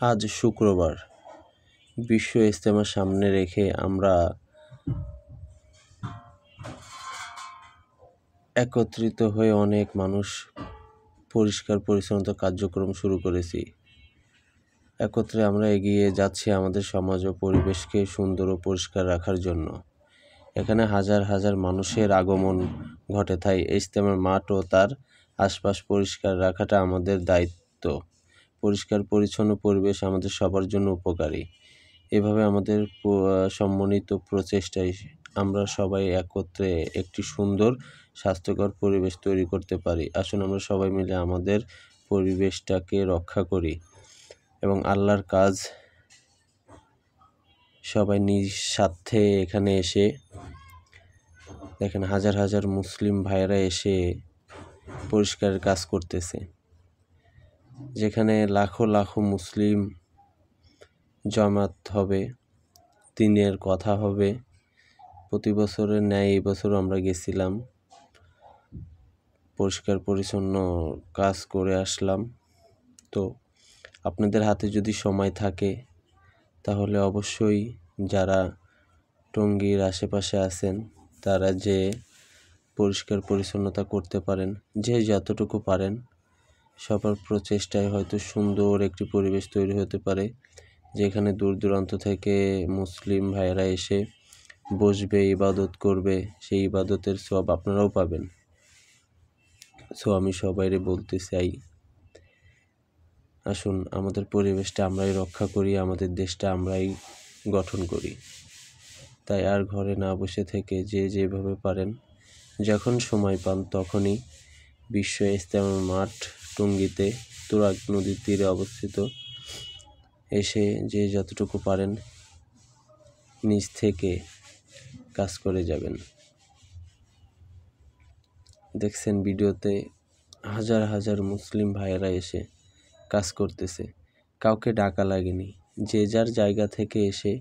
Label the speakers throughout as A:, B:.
A: আজ শুক্রবার, বিশ্ব ইজতেমা সামনে রেখে আমরা একত্রিত হয়ে অনেক মানুষ পরিষ্কার পরিচ্ছন্নতা কার্যক্রম শুরু করেছি। একত্রে আমরা এগিয়ে যাচ্ছি আমাদের সমাজ ও পরিবেশকে সুন্দর ও পরিষ্কার রাখার জন্য। এখানে হাজার হাজার মানুষের আগমন ঘটে, তাই ইজতেমার মাঠ ও তার আশপাশ পরিষ্কার রাখাটা আমাদের দায়িত্ব। পরিষ্কার পরিচ্ছন্ন পরিবেশ আমাদের সবার জন্য উপকারী। এভাবে আমাদের সম্মিলিত প্রচেষ্টায় আমরা সবাই একত্রে একটি সুন্দর স্বাস্থ্যকর পরিবেশ তৈরি করতে পারি। আসুন আমরা সবাই মিলে আমাদের পরিবেশটাকে রক্ষা করি এবং আল্লাহর কাজ সবাই নিজ স্বার্থে এখানে এসে দেখেন হাজার হাজার মুসলিম ভাইয়েরা এসে পরিষ্কারের কাজ করতেছে, যেখানে লাখো লাখো মুসলিম জমাত হবে, দিনের কথা হবে। প্রতি বছরের ন্যায় এই বছর আমরা গেছিলাম, পরিষ্কার পরিচ্ছন্ন কাজ করে আসলাম। তো আপনাদের হাতে যদি সময় থাকে তাহলে অবশ্যই যারা টঙ্গীর আশেপাশে আছেন তারা যে পরিষ্কার পরিচ্ছন্নতা করতে পারেন, যে যতটুকু পারেন। সবার প্রচেষ্টায় হয়তো সুন্দর একটি পরিবেশ তৈরি হতে পারে, যেখানে দূর দূরান্ত থেকে মুসলিম ভাইয়েরা এসে বসবে, ইবাদত করবে, সেই ইবাদতের সওয়াব আপনারাও পাবেন। সো আমি সবাইরে বলতে চাই, আসুন আমাদের পরিবেশটা আমরাই রক্ষা করি, আমাদের দেশটা আমরাই গঠন করি। তাই আর ঘরে না বসে থেকে যে যেভাবে পারেন, যখন সময় পান তখনই বিশ্ব ইজতেমা মাঠ টঙ্গীতে তুরাগ নদীর তীরে অবস্থিত, এসে যে যতটুকু পারেন নিজ থেকে কাজ করে যাবেন। দেখছেন ভিডিওতে হাজার হাজার মুসলিম ভাইয়েরা এসে কাজ করতেছে, কাউকে ডাকা লাগেনি, যে যার জায়গা থেকে এসে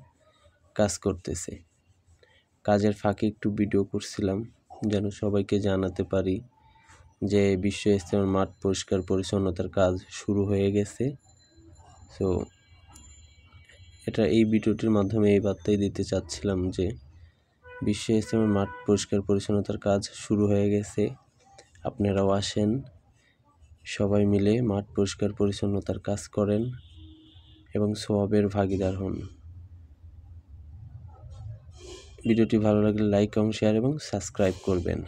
A: কাজ করতেছে। কাজের ফাঁকে একটু ভিডিও করছিলাম যেন সবাইকে জানাতে পারি যে বিশ্ব ইজতেমার মাঠ পরিষ্কার পরিচ্ছন্নতার কাজ শুরু হয়ে গেছে। সো এই ভিডিওটির মাধ্যমে এই বার্তাই দিতে চাচ্ছিলাম যে বিশ্ব ইজতেমার মাঠ পরিষ্কার পরিচ্ছন্নতার কাজ শুরু হয়ে গেছে। আপনারাও আসেন, সবাই মিলে মাঠ পরিষ্কার পরিচ্ছন্নতার কাজ করেন এবং সওয়াবের ভাগীদার হন। ভিডিওটি ভালো লাগলে লাইক, কমেন্ট, শেয়ার এবং সাবস্ক্রাইব করবেন।